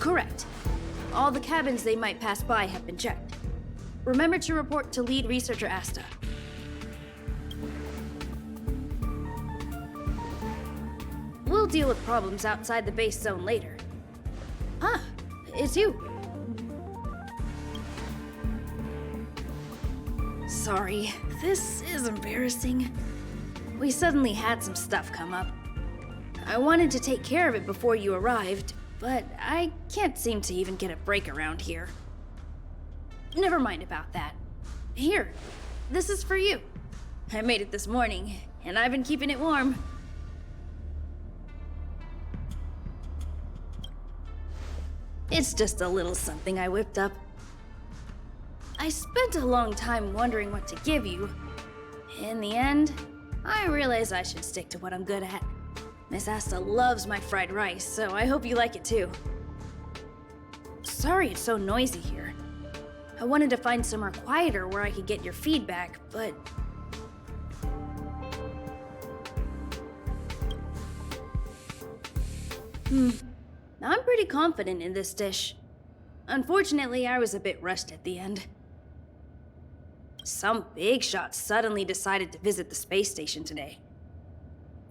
Correct. All the cabins they might pass by have been checked. Remember to report to lead researcher Asta. We'll deal with problems outside the base zone later. Huh, it's you. Sorry, this is embarrassing. We suddenly had some stuff come up. I wanted to take care of it before you arrived, but I can't seem to even get a break around here. Never mind about that. Here, this is for you. I made it this morning, and I've been keeping it warm. It's just a little something I whipped up. I spent a long time wondering what to give you. In the end, I realized I should stick to what I'm good at. Miss Asta loves my fried rice, so I hope you like it too. Sorry it's so noisy here. I wanted to find somewhere quieter where I could get your feedback, but... I'm pretty confident in this dish. Unfortunately, I was a bit rushed at the end. Some big shot suddenly decided to visit the space station today.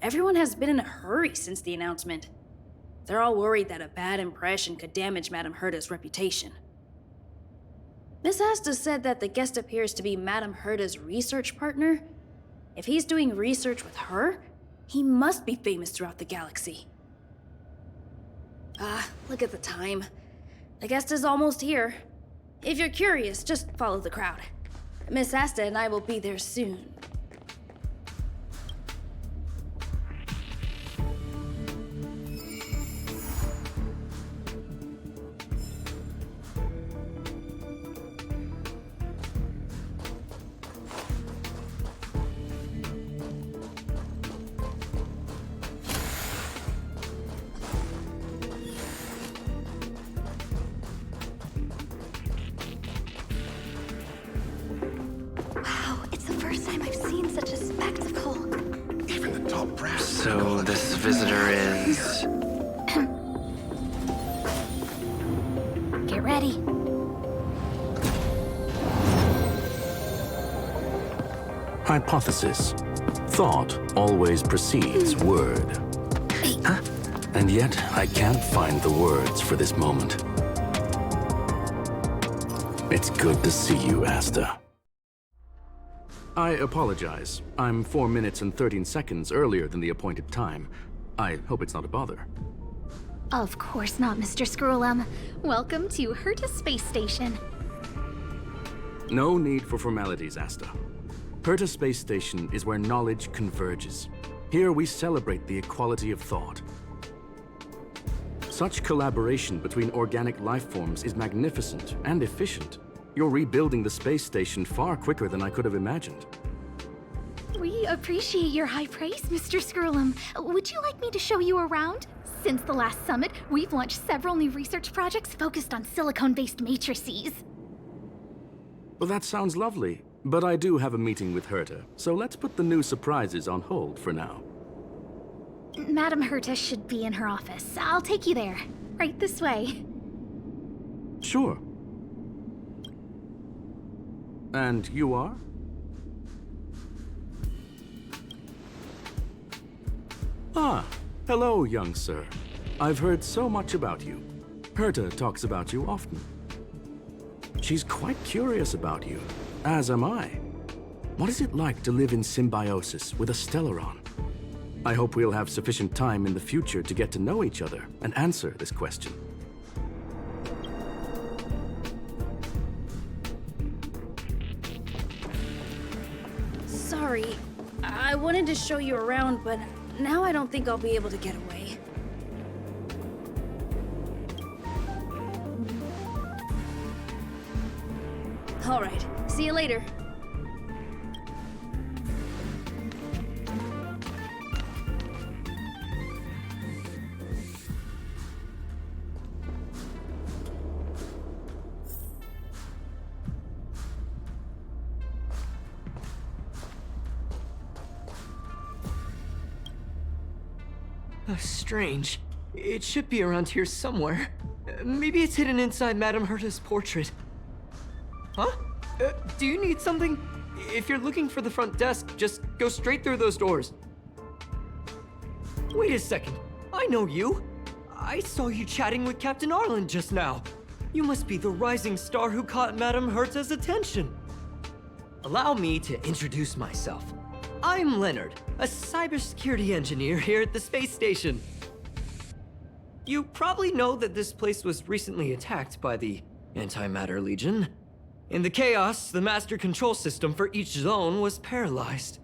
Everyone has been in a hurry since the announcement. They're all worried that a bad impression could damage Madame Herta's reputation. Miss Asta said that the guest appears to be Madame Herta's research partner. If he's doing research with her, he must be famous throughout the galaxy. Look at the time. The guest is almost here. If you're curious, just follow the crowd. Miss Asta and I will be there soon. So this visitor is... Get ready. Hypothesis. Thought always precedes word. Huh? And yet, I can't find the words for this moment. It's good to see you, Asta. I apologize. I'm 4 minutes and 13 seconds earlier than the appointed time. I hope it's not a bother. Of course not, Mr. Scrollum. Welcome to Herta Space Station. No need for formalities, Asta. Herta Space Station is where knowledge converges. Here we celebrate the equality of thought. Such collaboration between organic life forms is magnificent and efficient. You're rebuilding the space station far quicker than I could have imagined. We appreciate your high praise, Mr. Scrollum. Would you like me to show you around? Since the last summit, we've launched several new research projects focused on silicone-based matrices. Well, that sounds lovely, but I do have a meeting with Herta, so let's put the new surprises on hold for now. Madame Herta should be in her office. I'll take you there. Right this way. Sure. And you are? Ah, hello, young sir. I've heard so much about you. Herta talks about you often. She's quite curious about you, as am I. What is it like to live in symbiosis with a Stellaron? I hope we'll have sufficient time in the future to get to know each other and answer this question. Sorry, I wanted to show you around, but now I don't think I'll be able to get away. All right, see you later. Strange. It should be around here somewhere. Maybe it's hidden inside Madame Herta's portrait. Huh? Do you need something? If you're looking for the front desk, just go straight through those doors. Wait a second. I know you. I saw you chatting with Captain Arlen just now. You must be the rising star who caught Madame Herta's attention. Allow me to introduce myself. I'm Leonard, a cybersecurity engineer here at the space station. You probably know that this place was recently attacked by the Antimatter Legion. In the chaos, the master control system for each zone was paralyzed.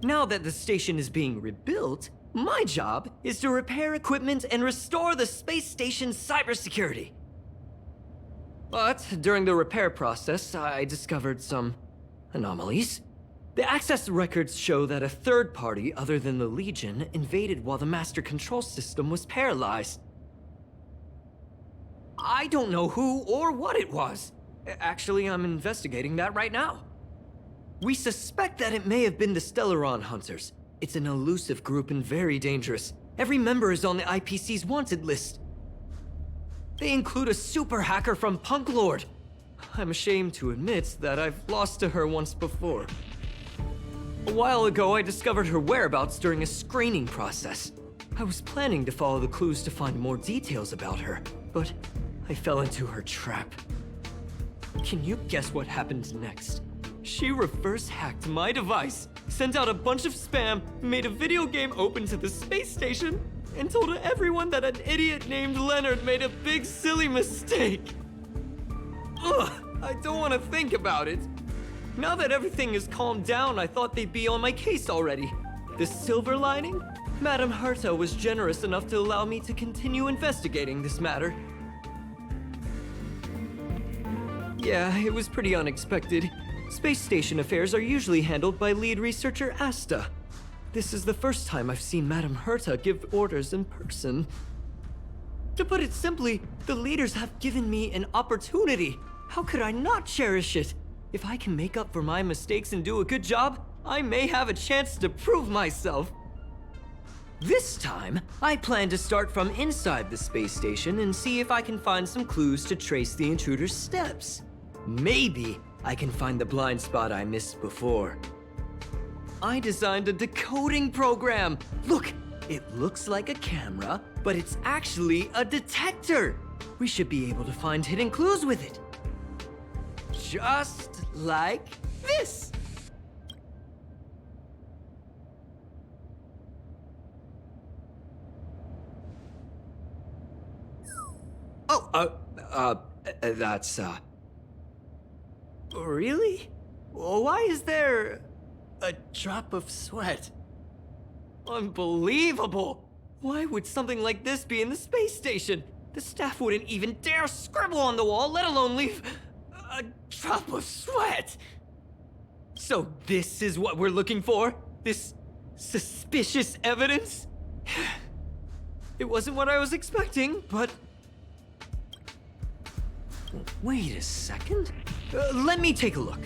Now that the station is being rebuilt, my job is to repair equipment and restore the space station's cybersecurity. But during the repair process, I discovered some anomalies. The access records show that a third party other than the Legion invaded while the master control system was paralyzed. I don't know who or what it was. Actually, I'm investigating that right now. We suspect that it may have been the Stellaron Hunters. It's an elusive group and very dangerous. Every member is on the IPC's wanted list. They include a super hacker from Punklorde. I'm ashamed to admit that I've lost to her once before. A while ago, I discovered her whereabouts during a screening process. I was planning to follow the clues to find more details about her, but I fell into her trap. Can you guess what happened next? She reverse hacked my device, sent out a bunch of spam, made a video game open to the space station, and told everyone that an idiot named Leonard made a big silly mistake. Ugh, I don't want to think about it. Now that everything is calmed down, I thought they'd be on my case already. The silver lining? Madame Herta was generous enough to allow me to continue investigating this matter. Yeah, it was pretty unexpected. Space station affairs are usually handled by lead researcher Asta. This is the first time I've seen Madame Herta give orders in person. To put it simply, the leaders have given me an opportunity. How could I not cherish it? If I can make up for my mistakes and do a good job, I may have a chance to prove myself. This time, I plan to start from inside the space station and see if I can find some clues to trace the intruder's steps. Maybe I can find the blind spot I missed before. I designed a decoding program. Look, it looks like a camera, but it's actually a detector. We should be able to find hidden clues with it. Just like this. That's, Really? Why is there a drop of sweat? Unbelievable! Why would something like this be in the space station? The staff wouldn't even dare scribble on the wall, let alone leave a drop of sweat! So this is what we're looking for? This suspicious evidence? It wasn't what I was expecting, but... Wait a second. Let me take a look.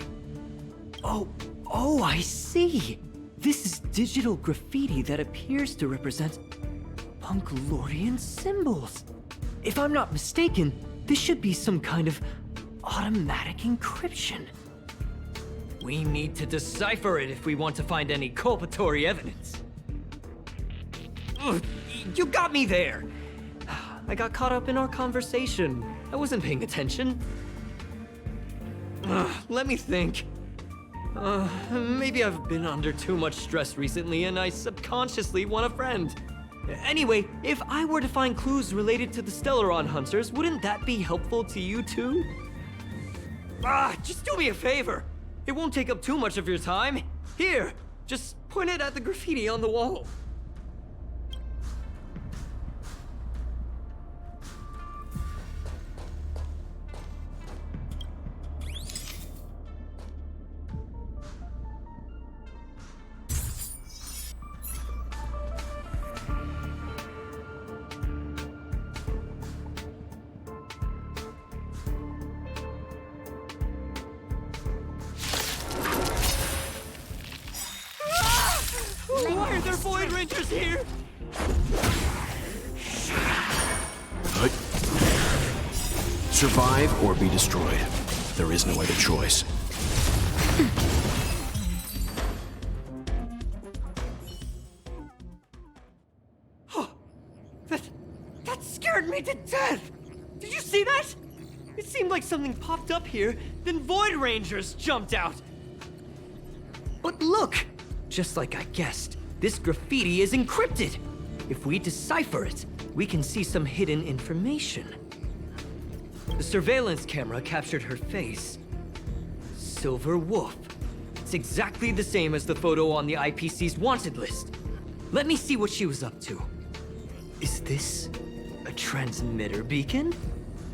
Oh, I see. This is digital graffiti that appears to represent Punklordian symbols. If I'm not mistaken, this should be some kind of automatic encryption. We need to decipher it if we want to find any culpatory evidence. Ugh, you got me there. I got caught up in our conversation. I wasn't paying attention. Let me think. Maybe I've been under too much stress recently and I subconsciously want a friend. Anyway, if I were to find clues related to the Stellaron Hunters, wouldn't that be helpful to you too? Just do me a favor. It won't take up too much of your time. Here, just point it at the graffiti on the wall. Why are there Void Rangers here? survive or be destroyed. There is no other choice. That scared me to death! Did you see that? It seemed like something popped up here, then Void Rangers jumped out. But look! Just like I guessed, this graffiti is encrypted. If we decipher it, we can see some hidden information. The surveillance camera captured her face. Silver Wolf. It's exactly the same as the photo on the IPC's wanted list. Let me see what she was up to. Is this a transmitter beacon?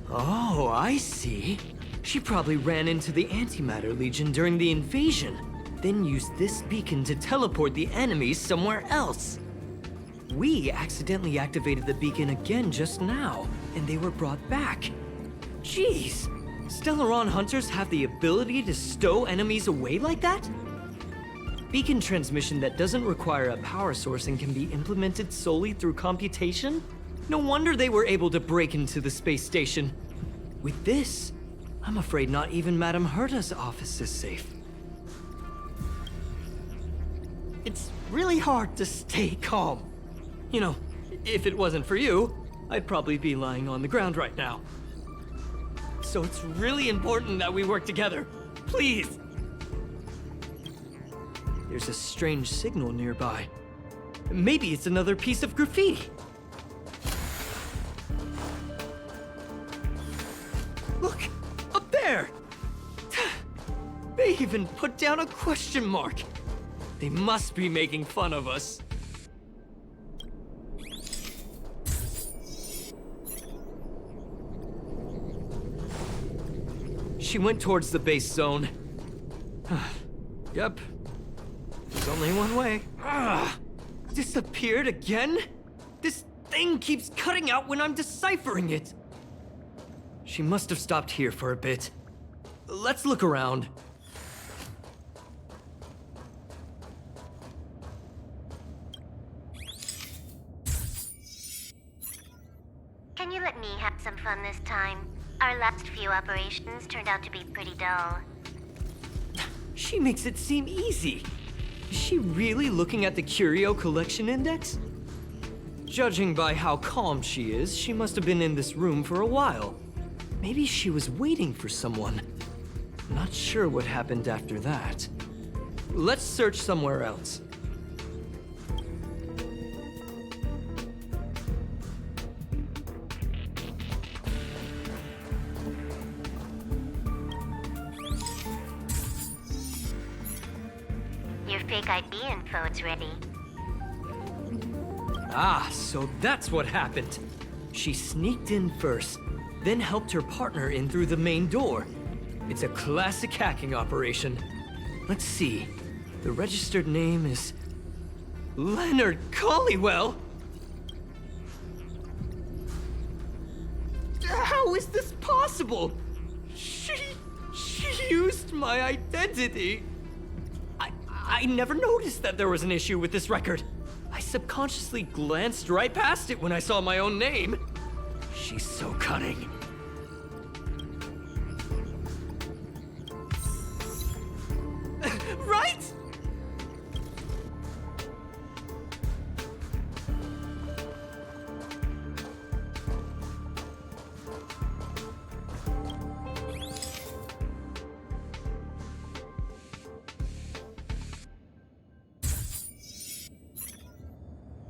Oh, I see. She probably ran into the Antimatter Legion during the invasion, then used this beacon to teleport the enemies somewhere else. We accidentally activated the beacon again just now, and they were brought back. Jeez, Stellaron hunters have the ability to stow enemies away like that? Beacon transmission that doesn't require a power source and can be implemented solely through computation? No wonder they were able to break into the space station. With this, I'm afraid not even Madame Herta's office is safe. It's really hard to stay calm. You know, if it wasn't for you, I'd probably be lying on the ground right now. So it's really important that we work together. Please! There's a strange signal nearby. Maybe it's another piece of graffiti. Look! Up there! They even put down a question mark. They must be making fun of us. She went towards the base zone. Yep. There's only one way. Disappeared again? This thing keeps cutting out when I'm deciphering it. She must have stopped here for a bit. Let's look around. Can you let me have some fun this time? Our last few operations turned out to be pretty dull. She makes it seem easy. Is she really looking at the Curio Collection Index? Judging by how calm she is, she must have been in this room for a while. Maybe she was waiting for someone. Not sure what happened after that. Let's search somewhere else. Your fake ID info is ready. Ah, so that's what happened. She sneaked in first, then helped her partner in through the main door. It's a classic hacking operation. Let's see. The registered name is Leonard Collywell. How is this possible? She used my identity. I never noticed that there was an issue with this record. I subconsciously glanced right past it when I saw my own name. She's so cunning. Right?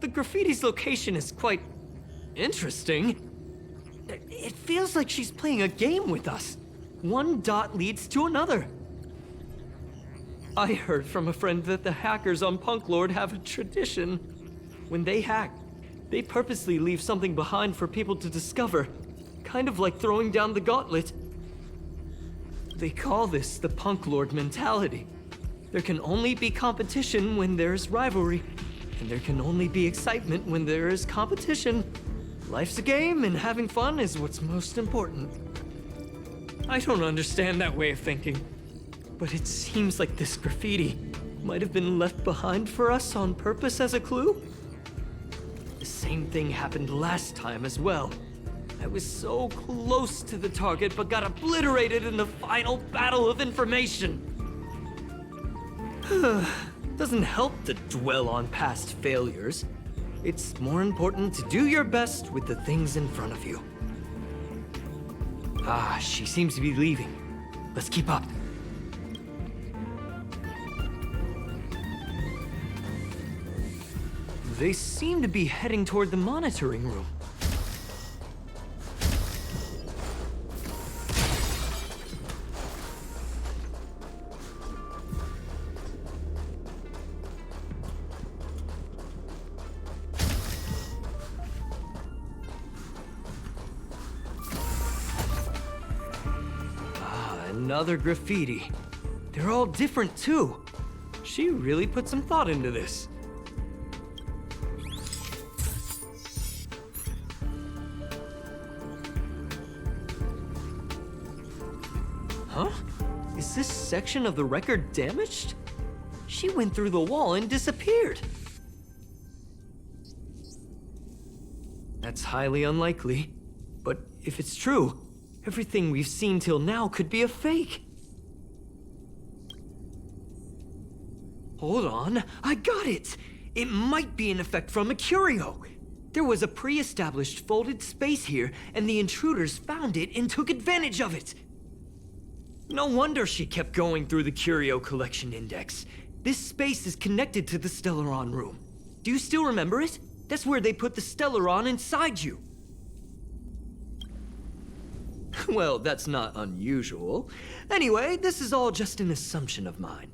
The graffiti's location is quite interesting. It feels like she's playing a game with us. One dot leads to another. I heard from a friend that the hackers on Punklorde have a tradition. When they hack, they purposely leave something behind for people to discover, kind of like throwing down the gauntlet. They call this the Punklorde Mentality. There can only be competition when there's rivalry, and there can only be excitement when there is competition. Life's a game, and having fun is what's most important. I don't understand that way of thinking, but it seems like this graffiti might have been left behind for us on purpose as a clue. The same thing happened last time as well. I was so close to the target, but got obliterated in the final battle of information. Doesn't help to dwell on past failures. It's more important to do your best with the things in front of you. Ah, she seems to be leaving. Let's keep up. They seem to be heading toward the monitoring room. Another graffiti. They're all different too. She really put some thought into this. Huh? Is this section of the record damaged? She went through the wall and disappeared. That's highly unlikely. But if it's true, everything we've seen till now could be a fake. Hold on, I got it! It might be an effect from a curio. There was a pre-established folded space here, and the intruders found it and took advantage of it. No wonder she kept going through the curio collection index. This space is connected to the Stellaron room. Do you still remember it? That's where they put the Stellaron inside you. Well, that's not unusual. Anyway, this is all just an assumption of mine.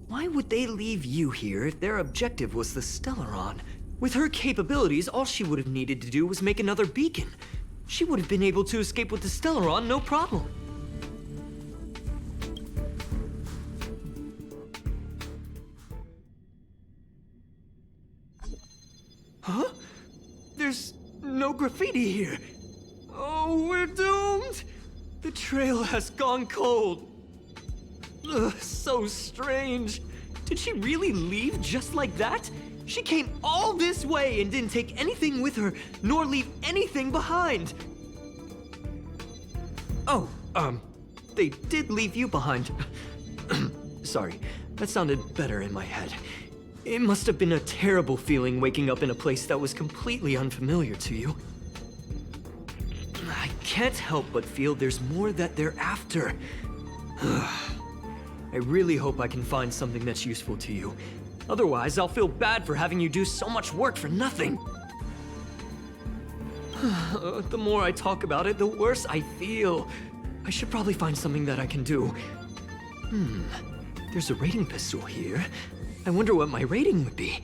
Why would they leave you here if their objective was the Stellaron? With her capabilities, all she would have needed to do was make another beacon. She would have been able to escape with the Stellaron, no problem. Huh? There's no graffiti here. Oh, we're doomed! The trail has gone cold. Ugh, so strange. Did she really leave just like that? She came all this way and didn't take anything with her, nor leave anything behind. Oh, they did leave you behind. Sorry, that sounded better in my head. It must have been a terrible feeling waking up in a place that was completely unfamiliar to you. I can't help but feel there's more that they're after. I really hope I can find something that's useful to you. Otherwise, I'll feel bad for having you do so much work for nothing. The more I talk about it, the worse I feel. I should probably find something that I can do. There's a rating pistol here. I wonder what my rating would be.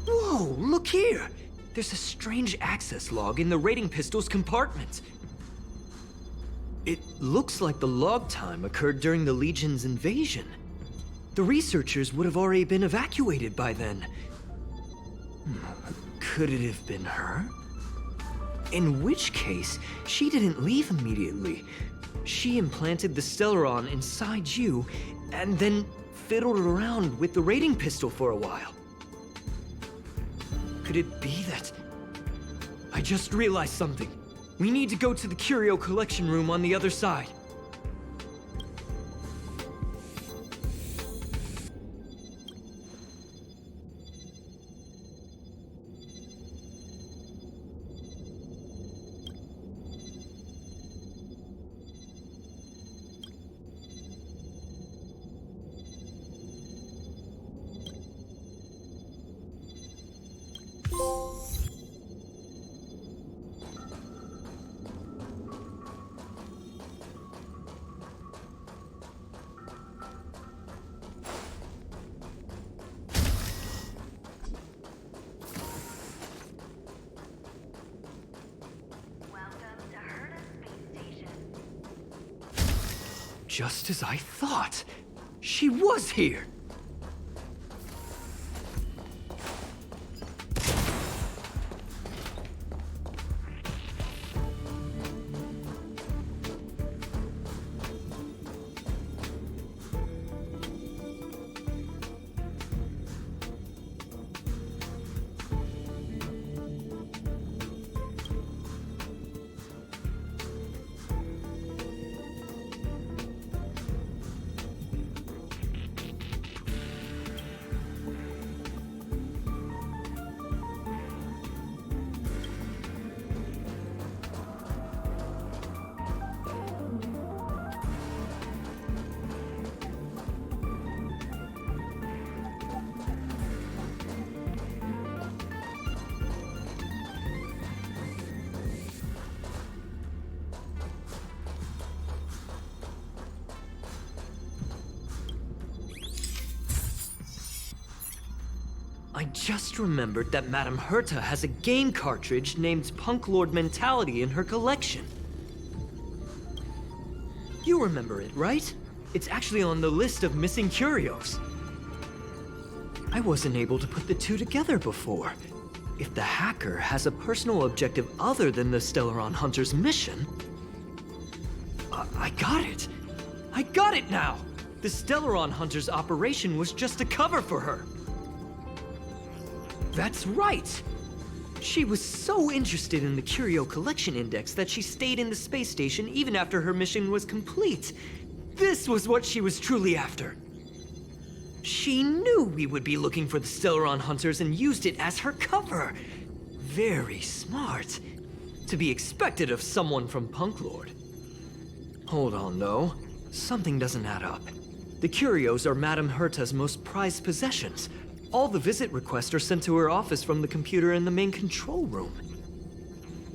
Whoa, look here! There's a strange access log in the rating pistol's compartment. It looks like the log time occurred during the Legion's invasion. The researchers would have already been evacuated by then. Could it have been her? In which case, she didn't leave immediately. She implanted the Stellaron inside you, and then fiddled around with the rating pistol for a while. Could it be that... I just realized something. We need to go to the curio collection room on the other side. Just as I thought. She was here. I just remembered that Madame Herta has a game cartridge named Punklorde Mentality in her collection. You remember it, right? It's actually on the list of missing curios. I wasn't able to put the two together before. If the hacker has a personal objective other than the Stellaron Hunter's mission... I got it! I got it now! The Stellaron Hunter's operation was just a cover for her. That's right! She was so interested in the Curio Collection Index that she stayed in the space station even after her mission was complete. This was what she was truly after. She knew we would be looking for the Stellaron Hunters and used it as her cover. Very smart. To be expected of someone from Punklorde. Hold on, though. Something doesn't add up. The curios are Madame Herta's most prized possessions. All the visit requests are sent to her office from the computer in the main control room.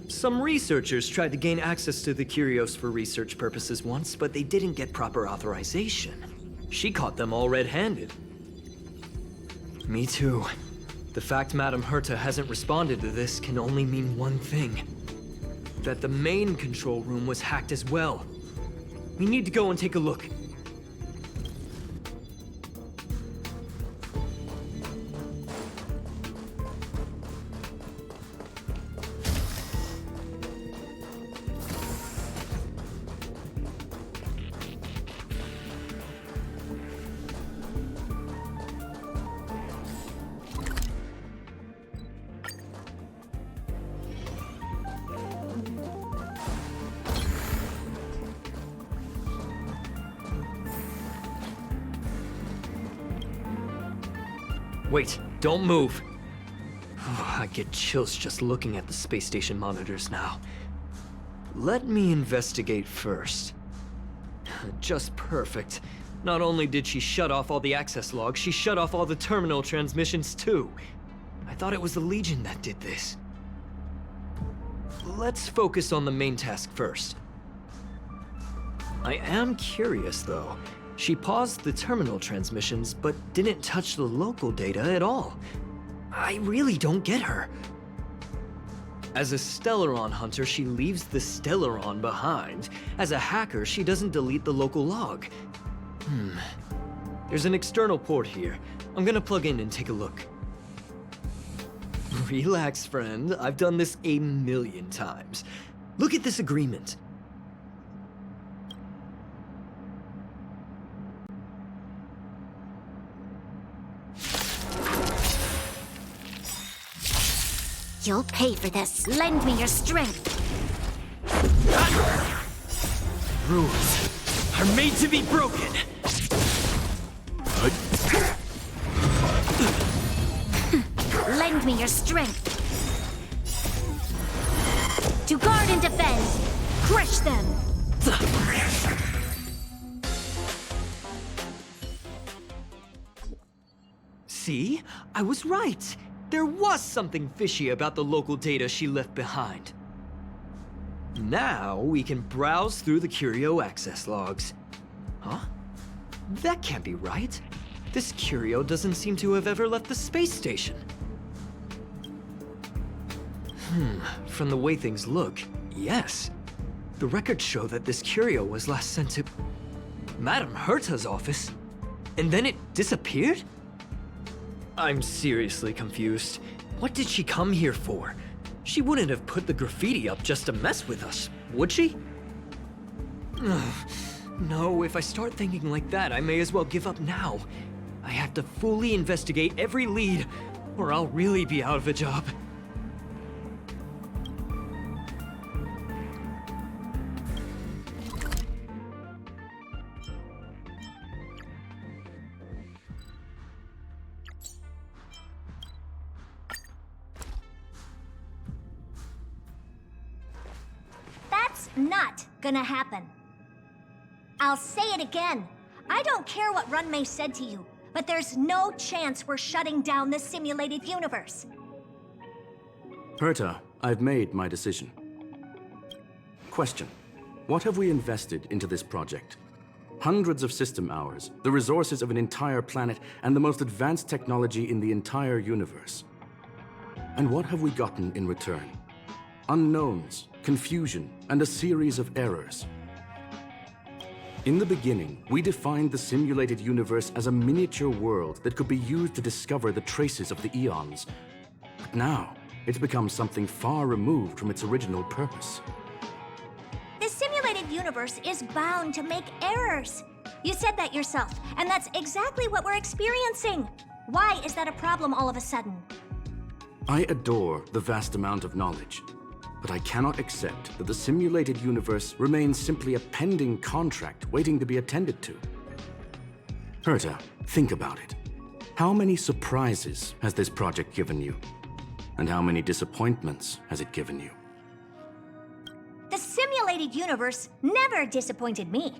Some researchers tried to gain access to the curios for research purposes once, but they didn't get proper authorization. She caught them all red-handed. Me too. The fact Madame Herta hasn't responded to this can only mean one thing. That the main control room was hacked as well. We need to go and take a look. Wait, don't move. Oh, I get chills just looking at the space station monitors now. Let me investigate first. Just perfect. Not only did she shut off all the access logs, she shut off all the terminal transmissions too. I thought it was the Legion that did this. Let's focus on the main task first. I am curious though. She paused the terminal transmissions, but didn't touch the local data at all. I really don't get her. As a Stellaron hunter, she leaves the Stellaron behind. As a hacker, she doesn't delete the local log. There's an external port here. I'm gonna plug in and take a look. Relax, friend. I've done this 1,000,000 times. Look at this agreement. You'll pay for this. Lend me your strength. Rules are made to be broken. Lend me your strength. To guard and defend. Crush them. See? I was right. There was something fishy about the local data she left behind. Now we can browse through the curio access logs. Huh? That can't be right. This curio doesn't seem to have ever left the space station. From the way things look, yes. The records show that this curio was last sent to Madame Herta's office, and then it disappeared? I'm seriously confused. What did she come here for? She wouldn't have put the graffiti up just to mess with us, would she? No, if I start thinking like that, I may as well give up now. I have to fully investigate every lead, or I'll really be out of a job. Not gonna happen. I'll say it again. I don't care what Runmei said to you, but there's no chance we're shutting down this simulated universe. Herta, I've made my decision. Question. What have we invested into this project? Hundreds of system hours, the resources of an entire planet, and the most advanced technology in the entire universe. And what have we gotten in return? Unknowns, confusion, and a series of errors. In the beginning, we defined the simulated universe as a miniature world that could be used to discover the traces of the eons. But now, it's become something far removed from its original purpose. The simulated universe is bound to make errors. You said that yourself, and that's exactly what we're experiencing. Why is that a problem all of a sudden? I adore the vast amount of knowledge, but I cannot accept that the simulated universe remains simply a pending contract waiting to be attended to. Herta, think about it. How many surprises has this project given you? And how many disappointments has it given you? The simulated universe never disappointed me.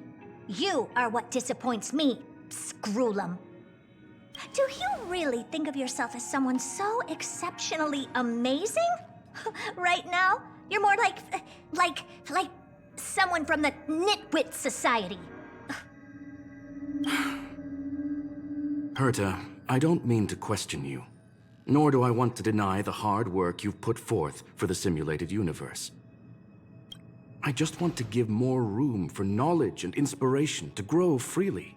You are what disappoints me, Scroolum. Do you really think of yourself as someone so exceptionally amazing? Right now, you're more like someone from the Nitwit Society. Herta, I don't mean to question you, nor do I want to deny the hard work you've put forth for the simulated universe. I just want to give more room for knowledge and inspiration to grow freely.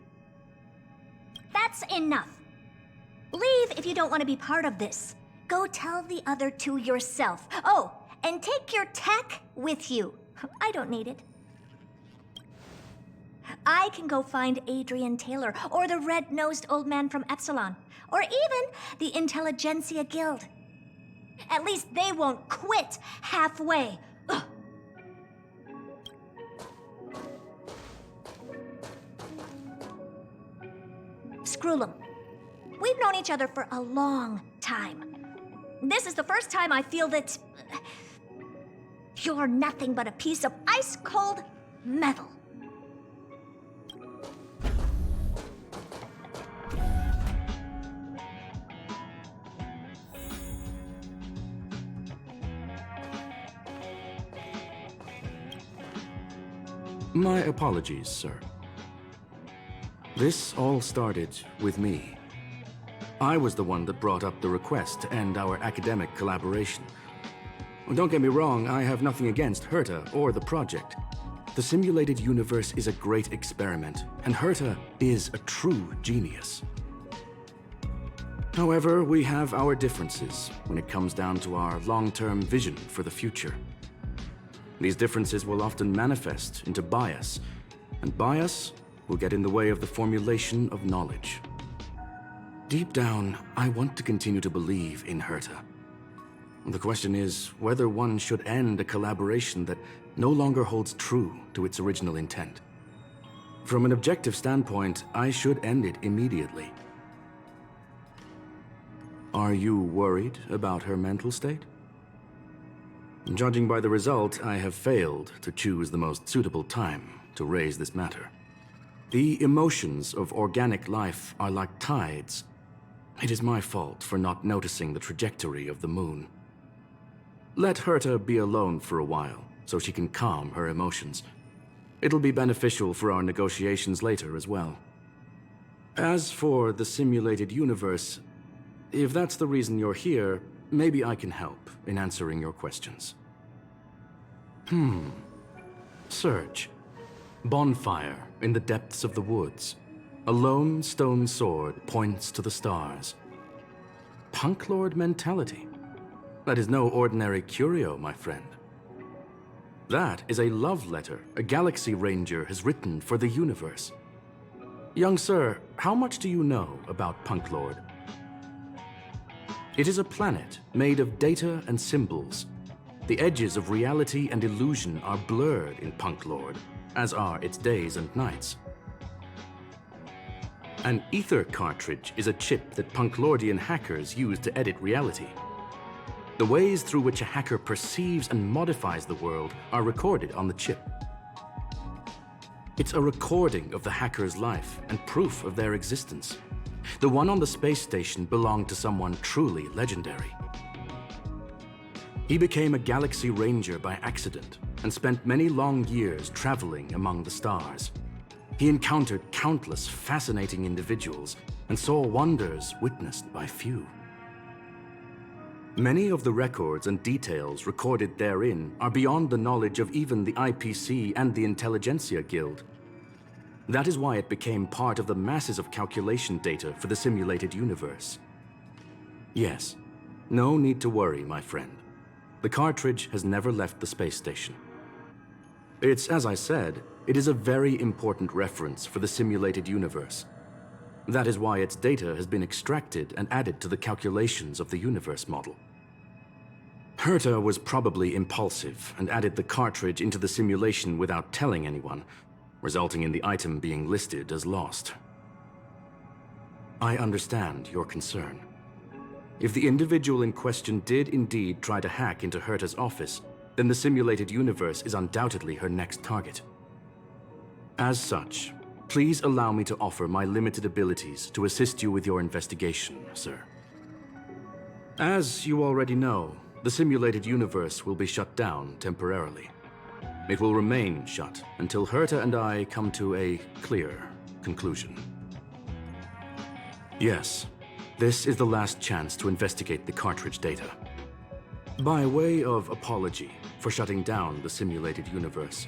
That's enough. Leave if you don't want to be part of this. Go tell the other two yourself. Oh, and take your tech with you. I don't need it. I can go find Adrian Taylor, or the red-nosed old man from Epsilon, or even the Intelligentsia Guild. At least they won't quit halfway. Ugh. Scroolum, we've known each other for a long time. This is the first time I feel that you're nothing but a piece of ice-cold metal. My apologies, sir. This all started with me. I was the one that brought up the request to end our academic collaboration. Don't get me wrong, I have nothing against Herta or the project. The simulated universe is a great experiment, and Herta is a true genius. However, we have our differences when it comes down to our long-term vision for the future. These differences will often manifest into bias, and bias will get in the way of the formulation of knowledge. Deep down, I want to continue to believe in Herta. The question is whether one should end a collaboration that no longer holds true to its original intent. From an objective standpoint, I should end it immediately. Are you worried about her mental state? Judging by the result, I have failed to choose the most suitable time to raise this matter. The emotions of organic life are like tides. It is my fault for not noticing the trajectory of the moon. Let Herta be alone for a while, so she can calm her emotions. It'll be beneficial for our negotiations later as well. As for the simulated universe, if that's the reason you're here, maybe I can help in answering your questions. Search. Bonfire in the depths of the woods. A lone stone sword points to the stars. Punklorde Mentality. That is no ordinary curio, my friend. That is a love letter a Galaxy Ranger has written for the universe. Young sir, how much do you know about Punklorde? It is a planet made of data and symbols. The edges of reality and illusion are blurred in Punklorde, as are its days and nights. An Aether Cartridge is a chip that Punklordian hackers use to edit reality. The ways through which a hacker perceives and modifies the world are recorded on the chip. It's a recording of the hacker's life and proof of their existence. The one on the space station belonged to someone truly legendary. He became a Galaxy Ranger by accident and spent many long years traveling among the stars. He encountered countless fascinating individuals and saw wonders witnessed by few. Many of the records and details recorded therein are beyond the knowledge of even the IPC and the Intelligentsia Guild. That is why it became part of the masses of calculation data for the simulated universe. Yes, no need to worry, my friend. The cartridge has never left the space station. It's, as I said, it is a very important reference for the simulated universe. That is why its data has been extracted and added to the calculations of the universe model. Herta was probably impulsive and added the cartridge into the simulation without telling anyone, resulting in the item being listed as lost. I understand your concern. If the individual in question did indeed try to hack into Herta's office, then the simulated universe is undoubtedly her next target. As such, please allow me to offer my limited abilities to assist you with your investigation, sir. As you already know, the simulated universe will be shut down temporarily. It will remain shut until Herta and I come to a clear conclusion. Yes, this is the last chance to investigate the cartridge data. By way of apology for shutting down the simulated universe,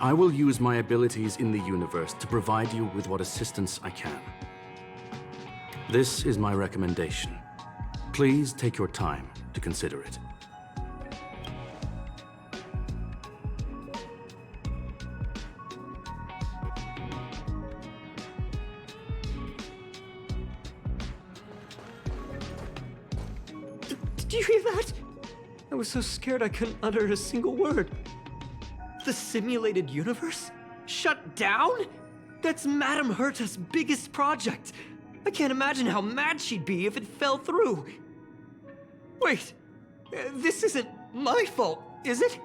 I will use my abilities in the universe to provide you with what assistance I can. This is my recommendation. Please take your time to consider it. Did you hear that? I was so scared I couldn't utter a single word. The simulated universe? Shut down? That's Madame Herta's biggest project. I can't imagine how mad she'd be if it fell through. Wait, this isn't my fault, is it?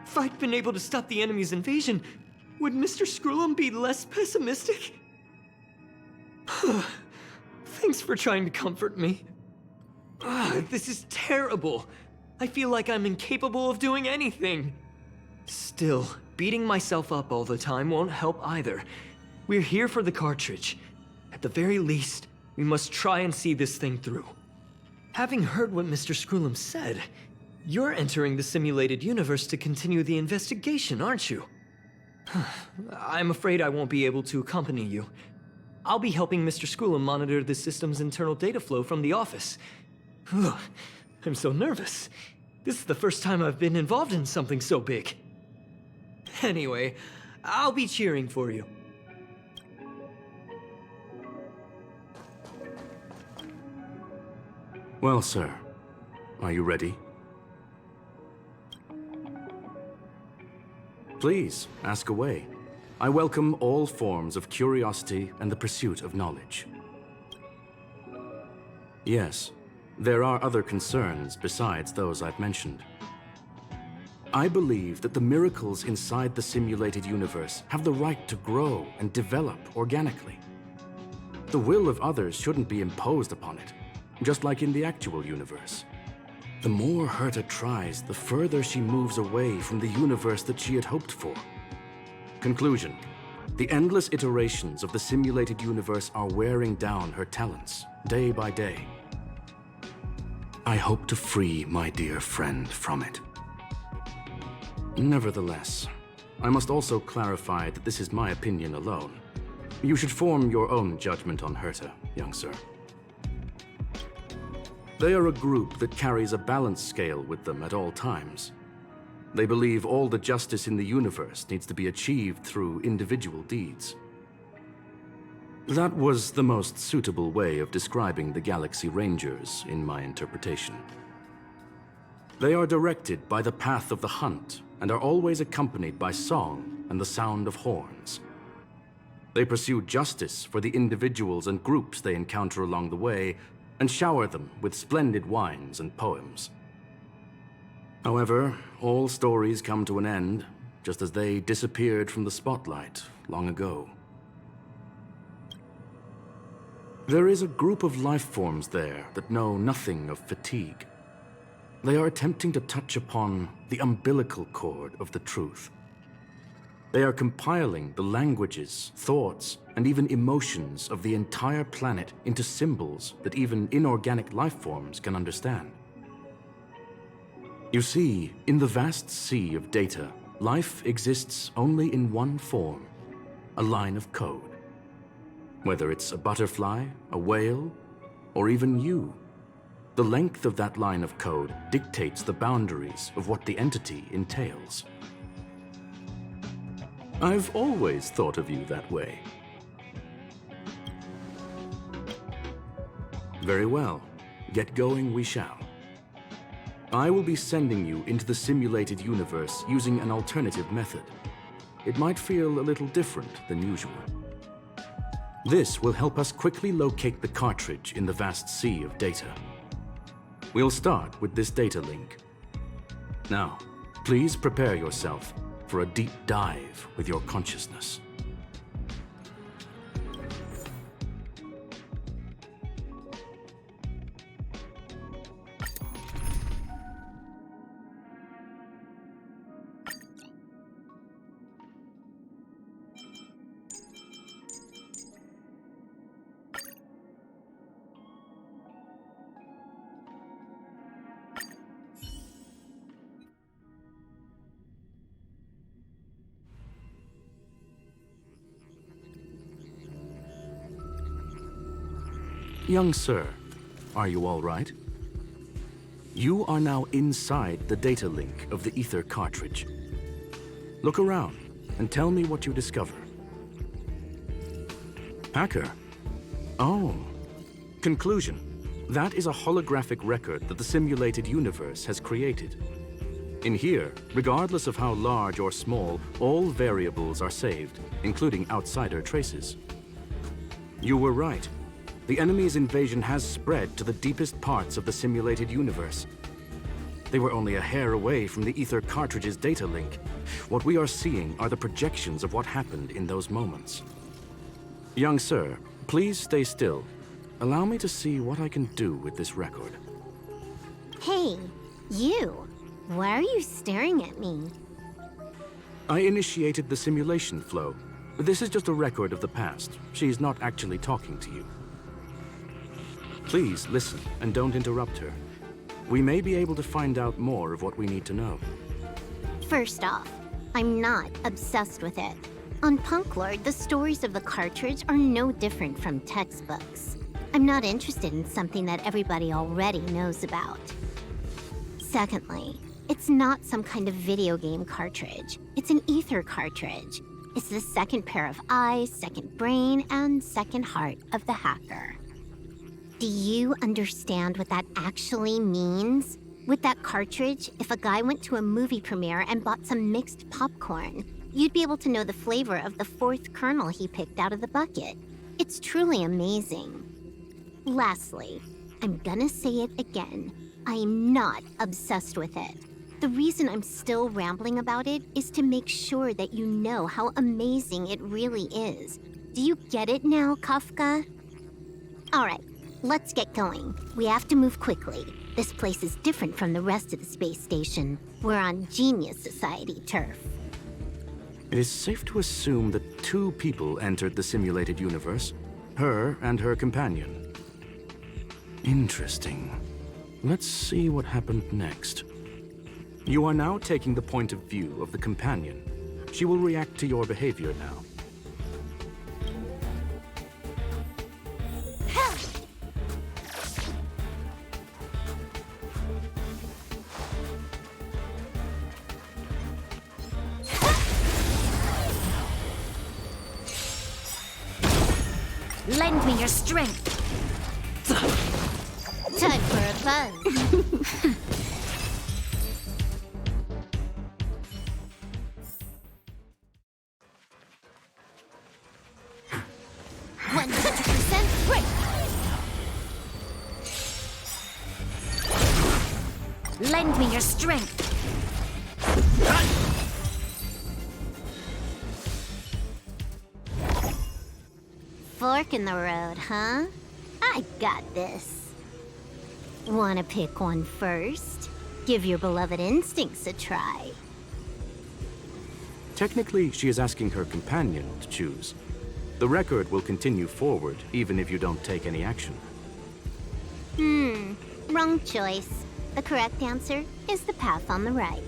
If I'd been able to stop the enemy's invasion, would Mr. Screw'em be less pessimistic? Thanks for trying to comfort me. This is terrible. I feel like I'm incapable of doing anything. Still, beating myself up all the time won't help either. We're here for the cartridge. At the very least, we must try and see this thing through. Having heard what Mr. Screw'em said, you're entering the simulated universe to continue the investigation, aren't you? I'm afraid I won't be able to accompany you. I'll be helping Mr. Screw'em monitor the system's internal data flow from the office. I'm so nervous. This is the first time I've been involved in something so big. Anyway, I'll be cheering for you. Well, sir, are you ready? Please, ask away. I welcome all forms of curiosity and the pursuit of knowledge. Yes, there are other concerns besides those I've mentioned. I believe that the miracles inside the simulated universe have the right to grow and develop organically. The will of others shouldn't be imposed upon it, just like in the actual universe. The more Herta tries, the further she moves away from the universe that she had hoped for. Conclusion: the endless iterations of the simulated universe are wearing down her talents, day by day. I hope to free my dear friend from it. Nevertheless, I must also clarify that this is my opinion alone. You should form your own judgment on Herta, young sir. They are a group that carries a balance scale with them at all times. They believe all the justice in the universe needs to be achieved through individual deeds. That was the most suitable way of describing the Galaxy Rangers in my interpretation. They are directed by the path of the hunt and are always accompanied by song and the sound of horns. They pursue justice for the individuals and groups they encounter along the way and shower them with splendid wines and poems. However, all stories come to an end, just as they disappeared from the spotlight long ago. There is a group of life forms there that know nothing of fatigue. They are attempting to touch upon the umbilical cord of the truth. They are compiling the languages, thoughts, and even emotions of the entire planet into symbols that even inorganic life forms can understand. You see, in the vast sea of data, life exists only in one form, a line of code. Whether it's a butterfly, a whale, or even you, the length of that line of code dictates the boundaries of what the entity entails. I've always thought of you that way. Very well. Get going we shall. I will be sending you into the simulated universe using an alternative method. It might feel a little different than usual. This will help us quickly locate the cartridge in the vast sea of data. We'll start with this data link. Now, please prepare yourself for a deep dive with your consciousness. Young sir, are you all right? You are now inside the data link of the Aether Cartridge. Look around and tell me what you discover. Hacker? Oh. Conclusion. That is a holographic record that the simulated universe has created. In here, regardless of how large or small, all variables are saved, including outsider traces. You were right. The enemy's invasion has spread to the deepest parts of the simulated universe. They were only a hair away from the Aether Cartridge's data link. What we are seeing are the projections of what happened in those moments. Young sir, please stay still. Allow me to see what I can do with this record. Hey, you. Why are you staring at me? I initiated the simulation flow. This is just a record of the past. She's not actually talking to you. Please listen and don't interrupt her. We may be able to find out more of what we need to know. First off, I'm not obsessed with it. On Punklorde, the stories of the cartridge are no different from textbooks. I'm not interested in something that everybody already knows about. Secondly, it's not some kind of video game cartridge. It's an Aether cartridge. It's the second pair of eyes, second brain, and second heart of the hacker. Do you understand what that actually means? With that cartridge, if a guy went to a movie premiere and bought some mixed popcorn, you'd be able to know the flavor of the fourth kernel he picked out of the bucket. It's truly amazing. Lastly, I'm gonna say it again. I'm not obsessed with it. The reason I'm still rambling about it is to make sure that you know how amazing it really is. Do you get it now, Kafka? All right. Let's get going. We have to move quickly. This place is different from the rest of the space station. We're on Genius Society turf. It is safe to assume that two people entered the simulated universe, her and her companion. Interesting. Let's see what happened next. You are now taking the point of view of the companion. She will react to your behavior now. Lend me your strength. Time for a buzz. 100% break. Lend me your strength. Fork in the road, huh? I got this. Wanna pick one first? Give your beloved instincts a try. Technically, she is asking her companion to choose. The record will continue forward, even if you don't take any action. Wrong choice. The correct answer is the path on the right.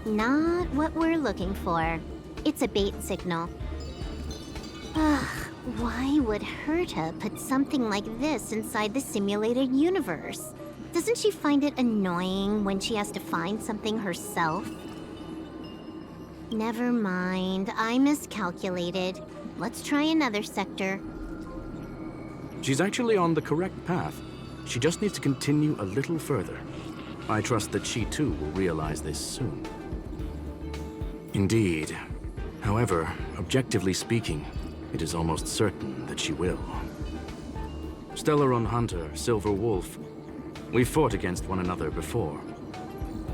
Not what we're looking for. It's a bait signal. Why would Herta put something like this inside the simulated universe? Doesn't she find it annoying when she has to find something herself? Never mind, I miscalculated. Let's try another sector. She's actually on the correct path. She just needs to continue a little further. I trust that she too will realize this soon. Indeed. However, objectively speaking, it is almost certain that she will. Stellaron Hunter, Silver Wolf. We fought against one another before.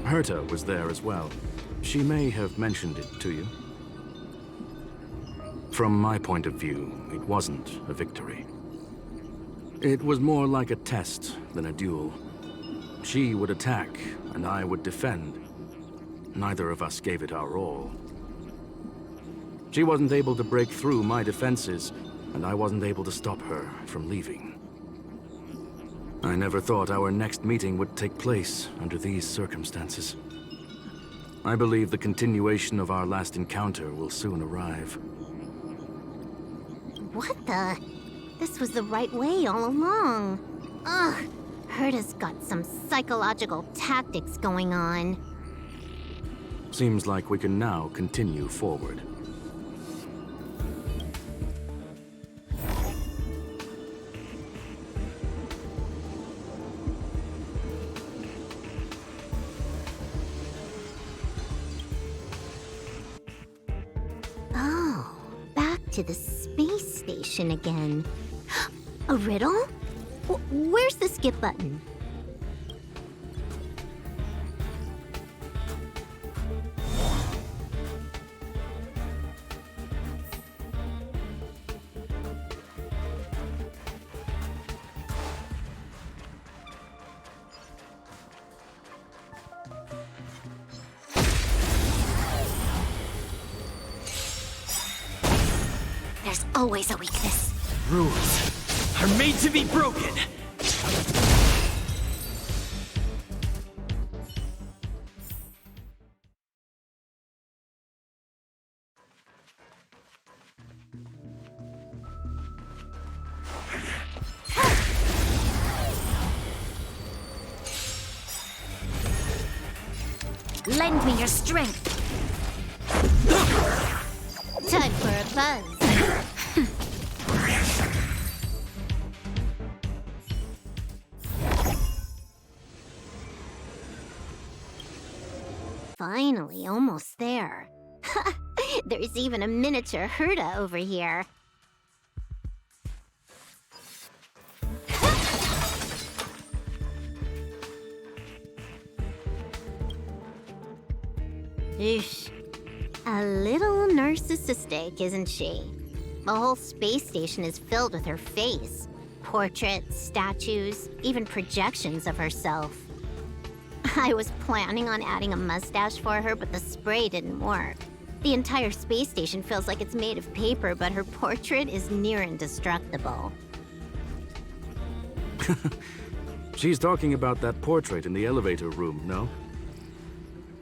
Herta was there as well. She may have mentioned it to you. From my point of view, it wasn't a victory. It was more like a test than a duel. She would attack, and I would defend. Neither of us gave it our all. She wasn't able to break through my defenses, and I wasn't able to stop her from leaving. I never thought our next meeting would take place under these circumstances. I believe the continuation of our last encounter will soon arrive. What the? This was the right way all along. Ugh, Herta's got some psychological tactics going on. Seems like we can now continue forward. Oh, back to the space station again. A riddle? Where's the skip button? There's always a weakness. Rules are made to be broken. Lend me your strength. Time for a buzz. Finally, almost there. There's even a miniature Herta over here. Eesh. A little narcissistic, isn't she? The whole space station is filled with her face. Portraits, statues, even projections of herself. I was planning on adding a mustache for her, but the spray didn't work. The entire space station feels like it's made of paper, but her portrait is near indestructible. She's talking about that portrait in the elevator room, no?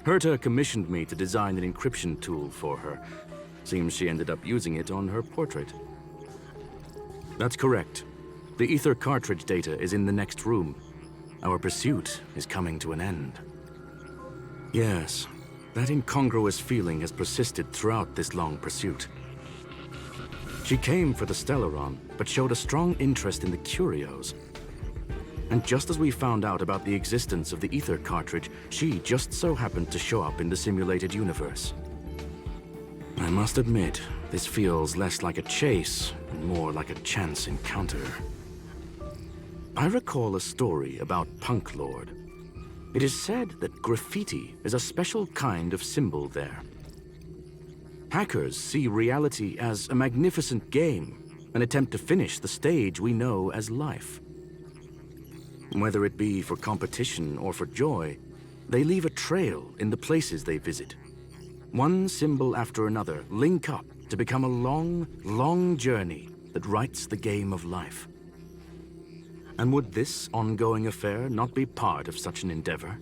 Herta commissioned me to design an encryption tool for her. Seems she ended up using it on her portrait. That's correct. The Aether Cartridge data is in the next room. Our pursuit is coming to an end. Yes, that incongruous feeling has persisted throughout this long pursuit. She came for the Stellaron, but showed a strong interest in the curios. And just as we found out about the existence of the Aether Cartridge, she just so happened to show up in the simulated universe. I must admit, this feels less like a chase and more like a chance encounter. I recall a story about Punklorde. It is said that graffiti is a special kind of symbol there. Hackers see reality as a magnificent game, an attempt to finish the stage we know as life. Whether it be for competition or for joy, they leave a trail in the places they visit. One symbol after another link up to become a long, long journey that writes the game of life. And would this ongoing affair not be part of such an endeavor?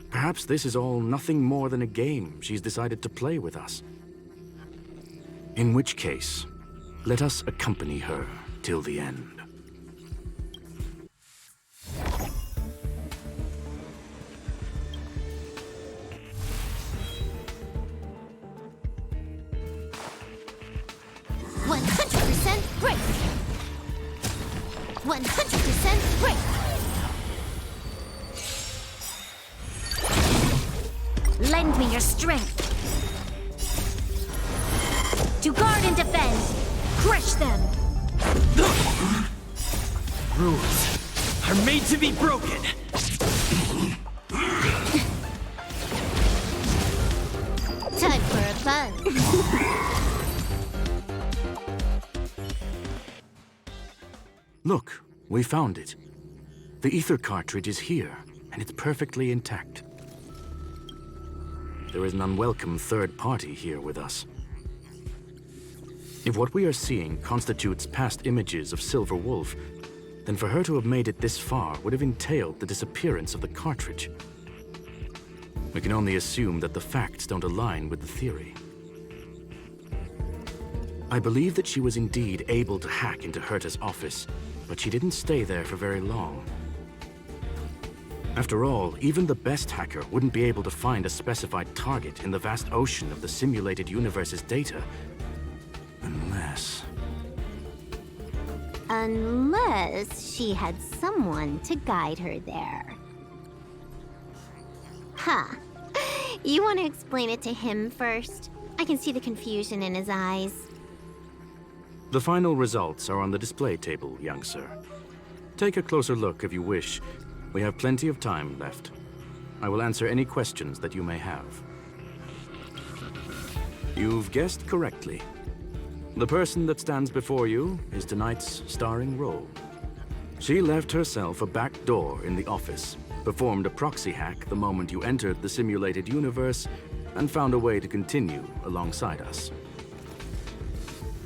Perhaps this is all nothing more than a game she's decided to play with us. In which case, let us accompany her till the end. Break! 100% break! Lend me your strength. To guard and defend. Crush them. Rules are made to be broken. Time for a fun. Look, we found it. The Aether Cartridge is here, and it's perfectly intact. There is an unwelcome third party here with us. If what we are seeing constitutes past images of Silver Wolf, then for her to have made it this far would have entailed the disappearance of the cartridge. We can only assume that the facts don't align with the theory. I believe that she was indeed able to hack into Herta's office, but she didn't stay there for very long. After all, even the best hacker wouldn't be able to find a specified target in the vast ocean of the simulated universe's data. Unless she had someone to guide her there. Huh. You want to explain it to him first? I can see the confusion in his eyes. The final results are on the display table, young sir. Take a closer look if you wish. We have plenty of time left. I will answer any questions that you may have. You've guessed correctly. The person that stands before you is tonight's starring role. She left herself a back door in the office, performed a proxy hack the moment you entered the simulated universe, and found a way to continue alongside us.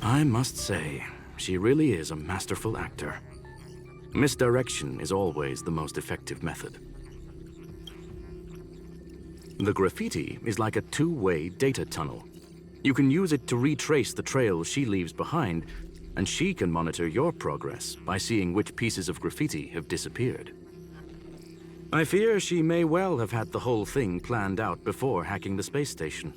I must say, she really is a masterful actor. Misdirection is always the most effective method. The graffiti is like a two-way data tunnel. You can use it to retrace the trail she leaves behind, and she can monitor your progress by seeing which pieces of graffiti have disappeared. I fear she may well have had the whole thing planned out before hacking the space station.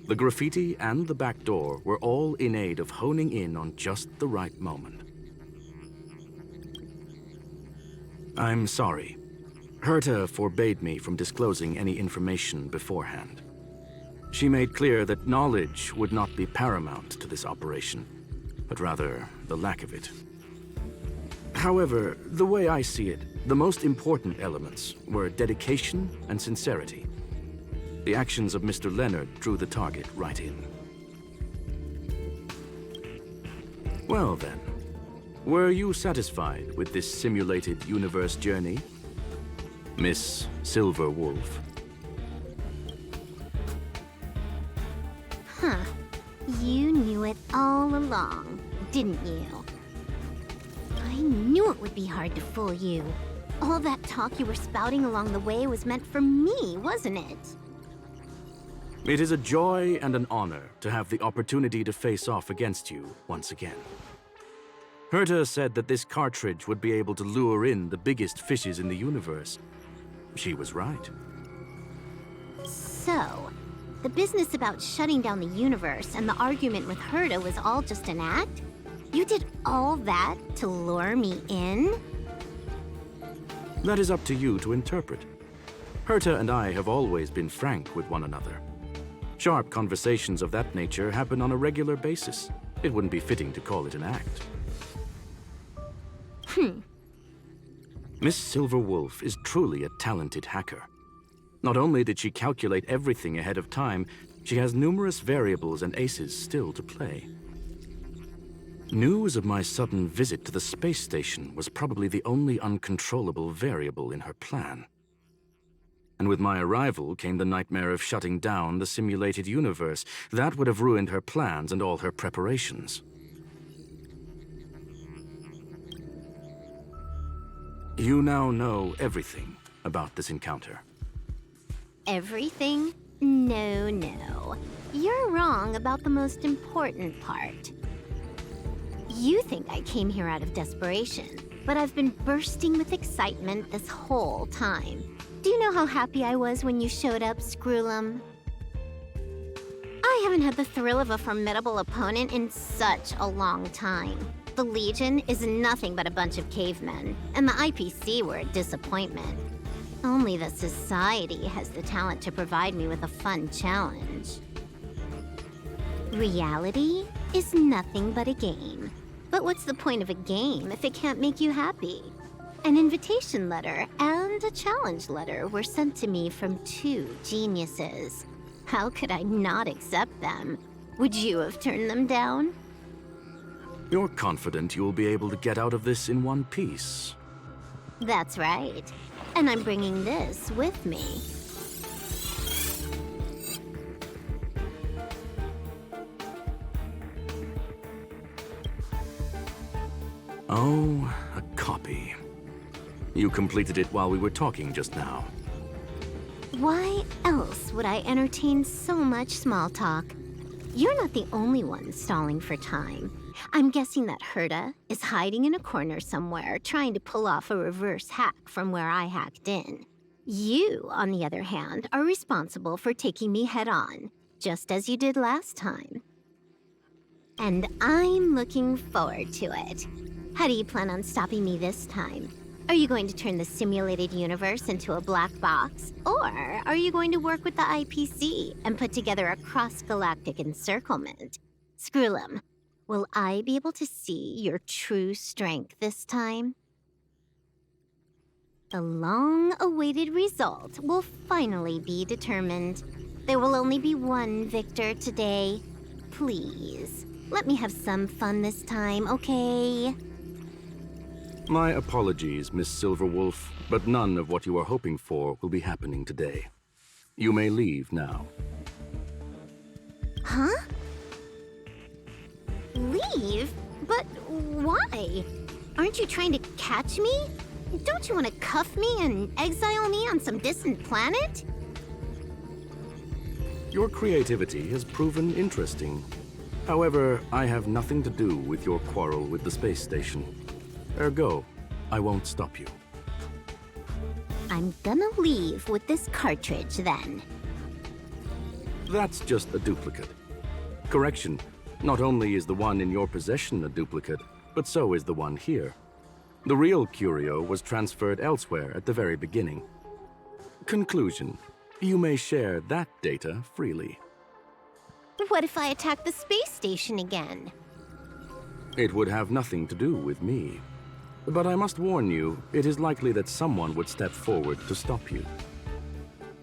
The graffiti and the back door were all in aid of honing in on just the right moment. I'm sorry. Herta forbade me from disclosing any information beforehand. She made clear that knowledge would not be paramount to this operation, but rather the lack of it. However, the way I see it, the most important elements were dedication and sincerity. The actions of Mr. Leonard drew the target right in. Well then, were you satisfied with this simulated universe journey, Miss Silver Wolf? Huh. You knew it all along, didn't you? I knew it would be hard to fool you. All that talk you were spouting along the way was meant for me, wasn't it? It is a joy and an honor to have the opportunity to face off against you once again. Herta said that this cartridge would be able to lure in the biggest fishes in the universe. She was right. So, the business about shutting down the universe and the argument with Herta was all just an act? You did all that to lure me in? That is up to you to interpret. Herta and I have always been frank with one another. Sharp conversations of that nature happen on a regular basis. It wouldn't be fitting to call it an act. Miss Silverwolf is truly a talented hacker. Not only did she calculate everything ahead of time, she has numerous variables and aces still to play. News of my sudden visit to the space station was probably the only uncontrollable variable in her plan. And with my arrival came the nightmare of shutting down the simulated universe. That would have ruined her plans and all her preparations. You now know everything about this encounter. Everything? No. You're wrong about the most important part. You think I came here out of desperation, but I've been bursting with excitement this whole time. Do you know how happy I was when you showed up, Screwlum? I haven't had the thrill of a formidable opponent in such a long time. The Legion is nothing but a bunch of cavemen, and the IPC were a disappointment. Only the Society has the talent to provide me with a fun challenge. Reality is nothing but a game. But what's the point of a game if it can't make you happy? An invitation letter and a challenge letter were sent to me from two geniuses. How could I not accept them? Would you have turned them down? You're confident you'll be able to get out of this in one piece. That's right. And I'm bringing this with me. Oh, a copy. You completed it while we were talking just now. Why else would I entertain so much small talk? You're not the only one stalling for time. I'm guessing that Herta is hiding in a corner somewhere, trying to pull off a reverse hack from where I hacked in. You, on the other hand, are responsible for taking me head-on, just as you did last time. And I'm looking forward to it. How do you plan on stopping me this time? Are you going to turn the simulated universe into a black box? Or are you going to work with the IPC and put together a cross-galactic encirclement? Screwlum, will I be able to see your true strength this time? The long-awaited result will finally be determined. There will only be one victor today. Please, let me have some fun this time, okay? My apologies, Miss Silverwolf, but none of what you are hoping for will be happening today. You may leave now. Huh? Leave? But why? Aren't you trying to catch me? Don't you want to cuff me and exile me on some distant planet? Your creativity has proven interesting. However, I have nothing to do with your quarrel with the space station. Ergo, I won't stop you. I'm gonna leave with this cartridge, then. That's just a duplicate. Correction, not only is the one in your possession a duplicate, but so is the one here. The real curio was transferred elsewhere at the very beginning. Conclusion, you may share that data freely. What if I attack the space station again? It would have nothing to do with me. But I must warn you, it is likely that someone would step forward to stop you.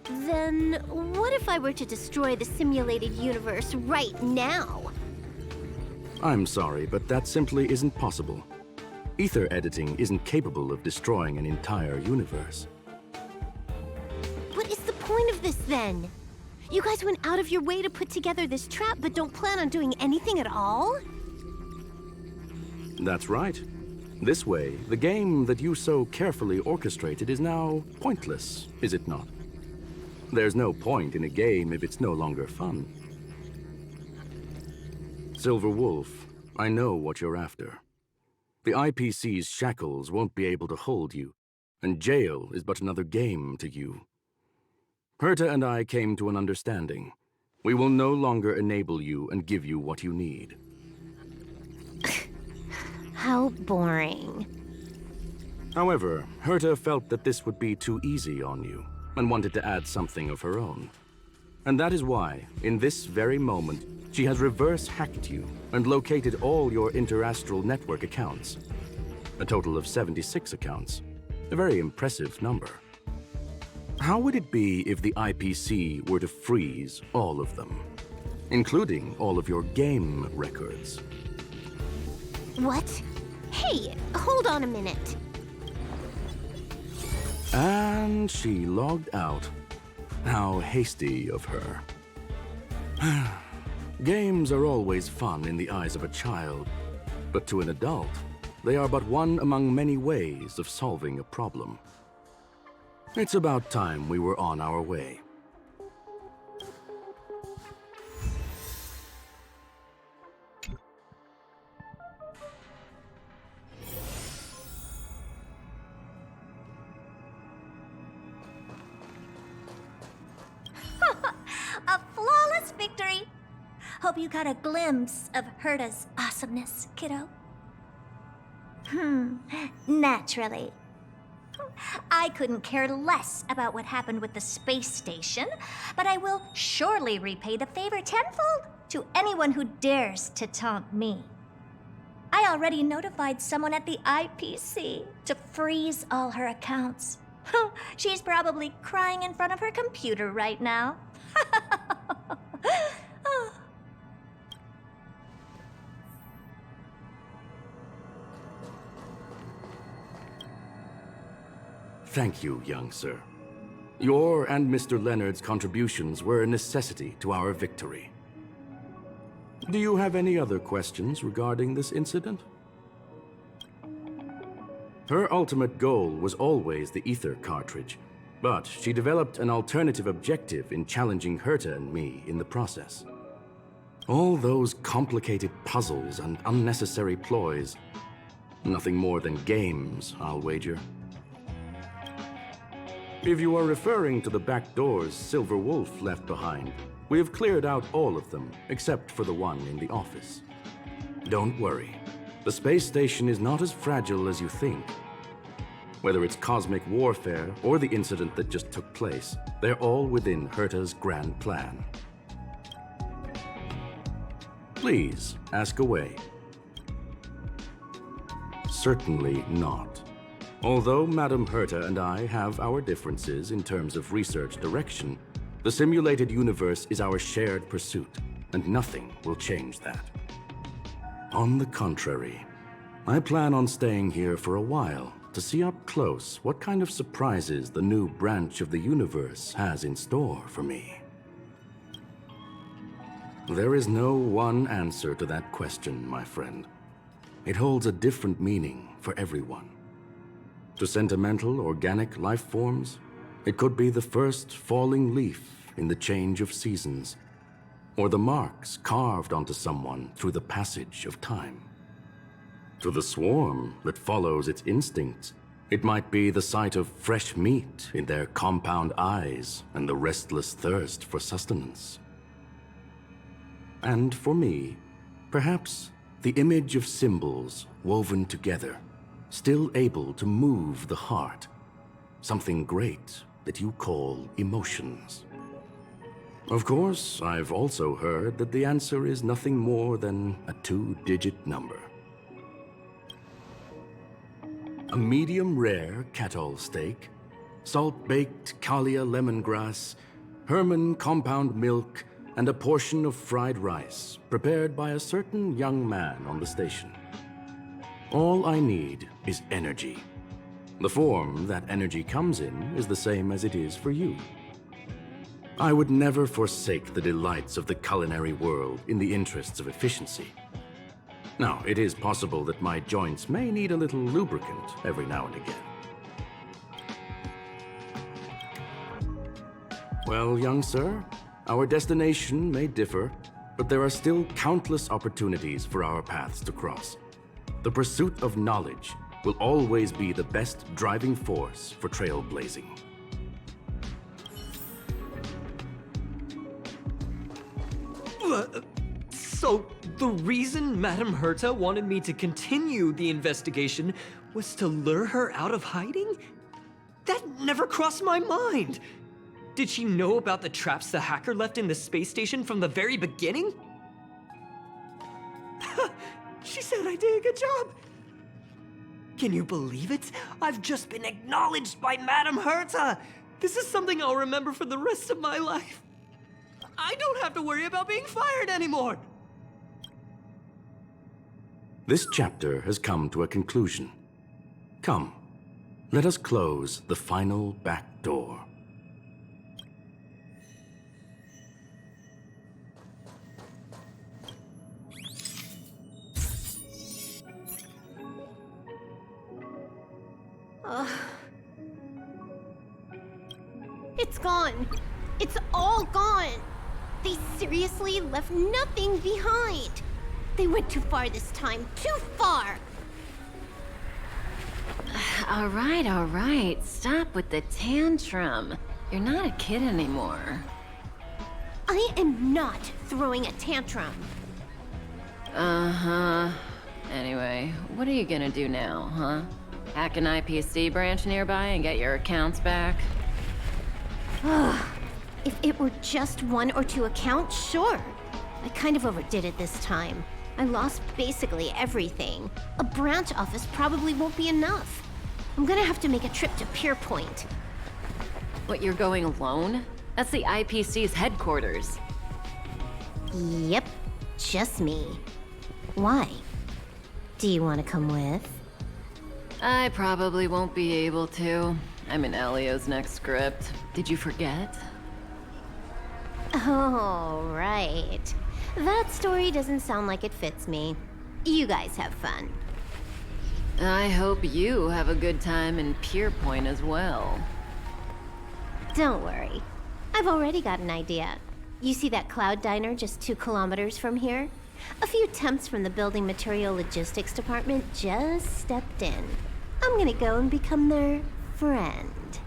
Then what if I were to destroy the simulated universe right now? I'm sorry, but that simply isn't possible. Ether editing isn't capable of destroying an entire universe. What is the point of this, then? You guys went out of your way to put together this trap, but don't plan on doing anything at all? That's right. This way, the game that you so carefully orchestrated is now pointless, is it not? There's no point in a game if it's no longer fun. Silverwolf, I know what you're after. The IPC's shackles won't be able to hold you, and jail is but another game to you. Herta and I came to an understanding. We will no longer enable you and give you what you need. How boring. However, Herta felt that this would be too easy on you, and wanted to add something of her own. And that is why, in this very moment, she has reverse-hacked you and located all your interastral network accounts. A total of 76 accounts. A very impressive number. How would it be if the IPC were to freeze all of them, including all of your game records? What? Hey, hold on a minute. And she logged out. How hasty of her. Games are always fun in the eyes of a child, but to an adult, they are but one among many ways of solving a problem. It's about time we were on our way. A flawless victory! Hope you got a glimpse of Herta's awesomeness, kiddo. Naturally. I couldn't care less about what happened with the space station, but I will surely repay the favor tenfold to anyone who dares to taunt me. I already notified someone at the IPC to freeze all her accounts. She's probably crying in front of her computer right now. Thank you, young sir. Your and Mr. Leonard's contributions were a necessity to our victory. Do you have any other questions regarding this incident? Her ultimate goal was always the Aether Cartridge, but she developed an alternative objective in challenging Herta and me in the process. All those complicated puzzles and unnecessary ploys. Nothing more than games, I'll wager. If you are referring to the back doors Silver Wolf left behind, we have cleared out all of them, except for the one in the office. Don't worry. The space station is not as fragile as you think. Whether it's cosmic warfare or the incident that just took place, they're all within Herta's grand plan. Please, ask away. Certainly not. Although Madam Herta and I have our differences in terms of research direction, the simulated universe is our shared pursuit, and nothing will change that. On the contrary, I plan on staying here for a while to see up close what kind of surprises the new branch of the universe has in store for me. There is no one answer to that question, my friend. It holds a different meaning for everyone. To sentimental, organic life forms, it could be the first falling leaf in the change of seasons, or the marks carved onto someone through the passage of time. To the swarm that follows its instincts, it might be the sight of fresh meat in their compound eyes and the restless thirst for sustenance. And for me, perhaps the image of symbols woven together, still able to move the heart, something great that you call emotions. Of course, I've also heard that the answer is nothing more than a 2-digit number. A medium rare cattle steak, salt-baked Kalia lemongrass, Herman compound milk, and a portion of fried rice prepared by a certain young man on the station. All I need is energy. The form that energy comes in is the same as it is for you. I would never forsake the delights of the culinary world in the interests of efficiency. Now, it is possible that my joints may need a little lubricant every now and again. Well, young sir, our destination may differ, but there are still countless opportunities for our paths to cross. The pursuit of knowledge will always be the best driving force for trailblazing. So, the reason Madame Herta wanted me to continue the investigation was to lure her out of hiding? That never crossed my mind! Did she know about the traps the hacker left in the space station from the very beginning? She said I did a good job! Can you believe it? I've just been acknowledged by Madam Herta! This is something I'll remember for the rest of my life. I don't have to worry about being fired anymore! This chapter has come to a conclusion. Come, let us close the final back door. It's gone. It's all gone. They seriously left nothing behind. They went too far this time. Too far. All right. Stop with the tantrum. You're not a kid anymore. I am not throwing a tantrum. Uh-huh. Anyway, what are you gonna do now, huh? Hack an IPC branch nearby and get your accounts back? If it were just 1 or 2 accounts, sure. I kind of overdid it this time. I lost basically everything. A branch office probably won't be enough. I'm gonna have to make a trip to Pierpoint. What, you're going alone? That's the IPC's headquarters. Yep, just me. Why? Do you want to come with? I probably won't be able to. I'm in Elio's next script. Did you forget? Oh, right. That story doesn't sound like it fits me. You guys have fun. I hope you have a good time in Pierpoint as well. Don't worry. I've already got an idea. You see that cloud diner just 2 kilometers from here? A few temps from the building material logistics department just stepped in. I'm gonna go and become their friend.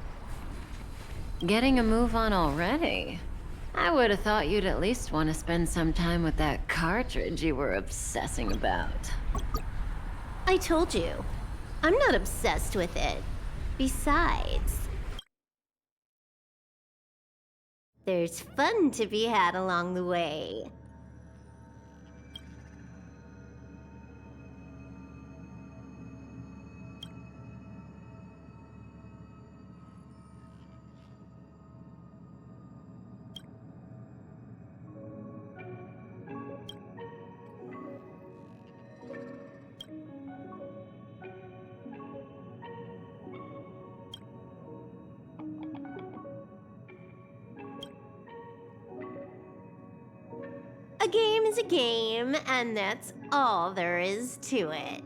Getting a move on already? I would have thought you'd at least want to spend some time with that cartridge you were obsessing about. I told you. I'm not obsessed with it. Besides, there's fun to be had along the way. A game is a game, and that's all there is to it.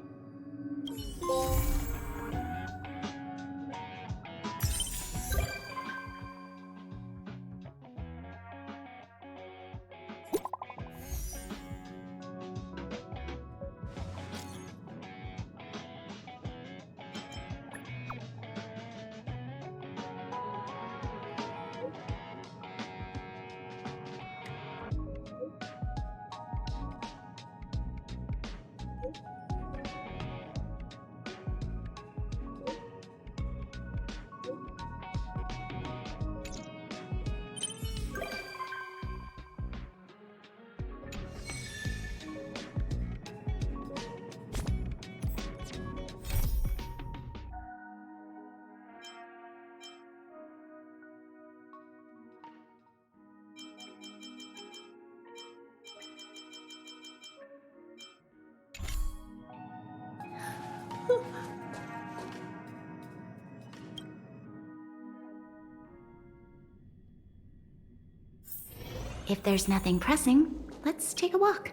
If there's nothing pressing, let's take a walk.